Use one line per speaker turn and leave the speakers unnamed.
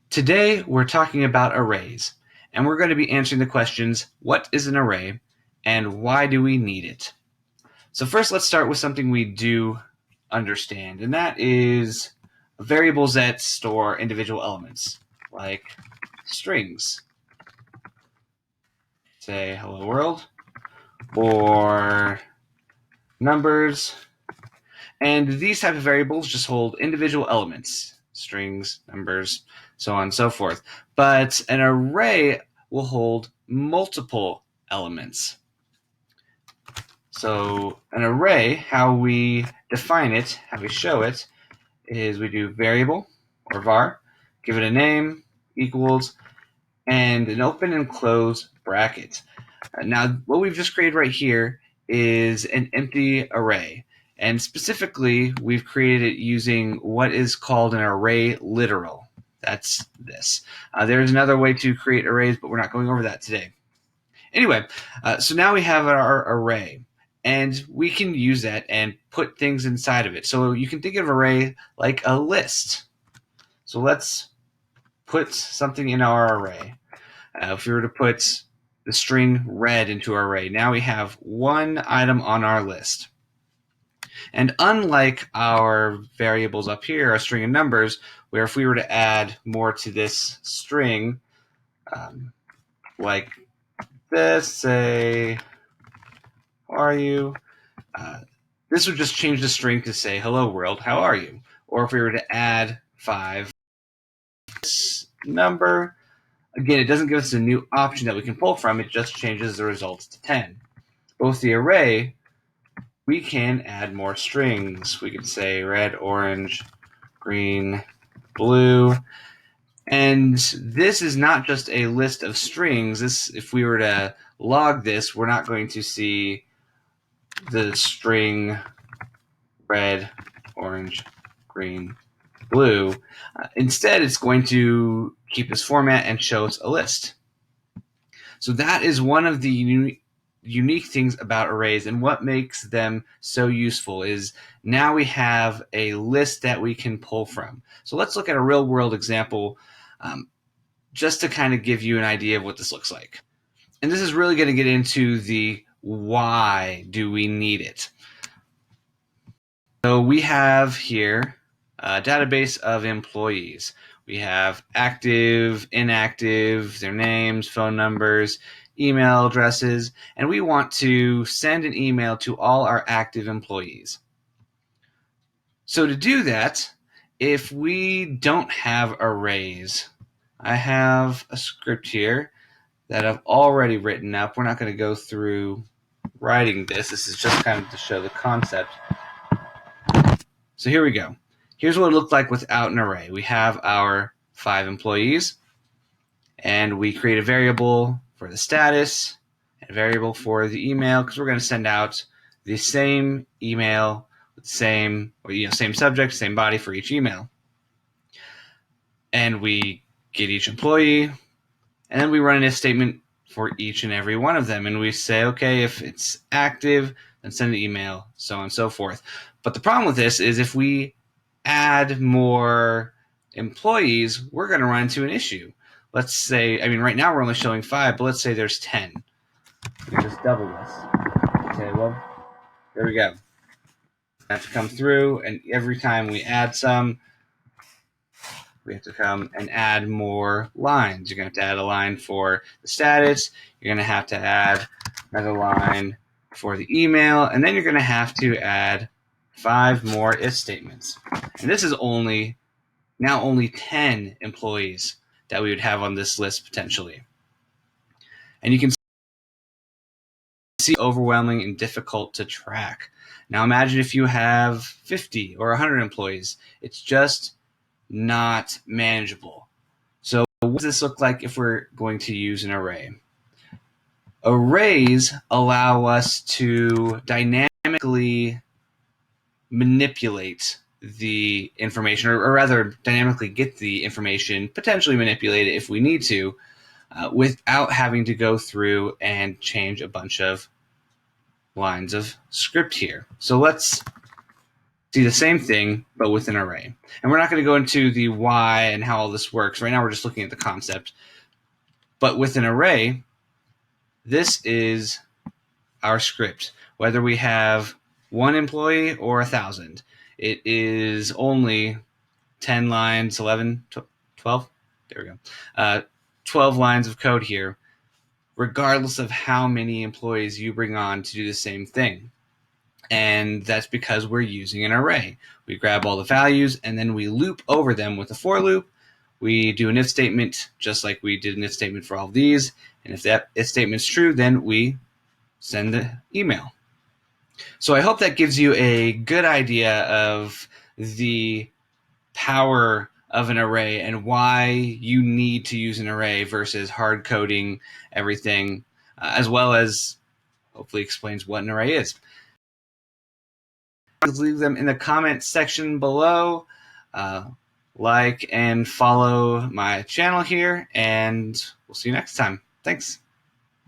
Today, we're talking about arrays, and we're going to be answering the questions, what is an array, and why do we need it? So first, let's start with something we do understand, and that is variables that store individual elements, like strings. Say, hello world, or numbers. And these type of variables just hold individual elements, strings, numbers, so on and so forth. But an array will hold multiple elements. So an array, how we define it, how we show it, is we do variable, or var, give it a name, equals, and an open and close bracket. Now, what we've just created right here is an empty array. And specifically, we've created it using what is called an array literal. That's this. There's another way to create arrays, but we're not going over that today. Anyway, so now we have our array, and we can use that and put things inside of it. So you can think of an array like a list. So let's put something in our array. If we were to put the string red into our array, now we have one item on our list. And unlike our variables up here, our string and numbers, where if we were to add more to this string, like this, say, how are you? This would just change the string to say, hello world, how are you? Or if we were to add 5, this number, again, it doesn't give us a new option that we can pull from, it just changes the results to 10. Both the array, we can add more strings. We can say red, orange, green, blue. And this is not just a list of strings. This, if we were to log this, we're not going to see the string red, orange, green, blue. Instead, it's going to keep this format and show us a list. So that is one of the unique things about arrays, and what makes them so useful is now we have a list that we can pull from. So let's look at a real world example just to kind of give you an idea of what this looks like. And this is really going to get into the why do we need it. So we have here a database of employees. We have active, inactive, their names, phone numbers, email addresses, and we want to send an email to all our active employees. So to do that, if we don't have arrays, I have a script here that I've already written up. We're not going to go through writing this. This is just kind of to show the concept. So here we go. Here's what it looked like without an array. We have our 5 employees, and we create a variable for the status, and a variable for the email, because we're going to send out the same email with the same, same subject, same body for each email. And we get each employee, and then we run an if statement for each and every one of them, and we say, okay, if it's active, then send an email, so on and so forth. But the problem with this is if we add more employees, we're going to run into an issue. Let's say, right now we're only showing 5, but let's say there's 10. We can just double this. Okay, well, there we go. We have to come through, and every time we add some, we have to come and add more lines. You're going to have to add a line for the status. You're going to have to add another line for the email, and then you're going to have to add 5 more if statements. And this is only 10 employees that we would have on this list potentially. And you can see overwhelming and difficult to track. Now imagine if you have 50 or 100 employees. It's just not manageable. So what does this look like if we're going to use an array? Arrays allow us to dynamically manipulate the information, or rather dynamically get the information, potentially manipulate it if we need to, without having to go through and change a bunch of lines of script here. So let's see the same thing, but with an array. And we're not going to go into the why and how all this works. Right now we're just looking at the concept. But with an array, this is our script. Whether we have 1 employee or 1,000, it is only 10 lines, 11, 12? There we go. 12 lines of code here, regardless of how many employees you bring on to do the same thing. And that's because we're using an array. We grab all the values and then we loop over them with a for loop. We do an if statement just like we did an if statement for all of these. And if that if statement is true, then we send the email. So I hope that gives you a good idea of the power of an array and why you need to use an array versus hard coding everything, as well as hopefully explains what an array is. Leave them in the comment section below. Like and follow my channel here, and we'll see you next time. Thanks.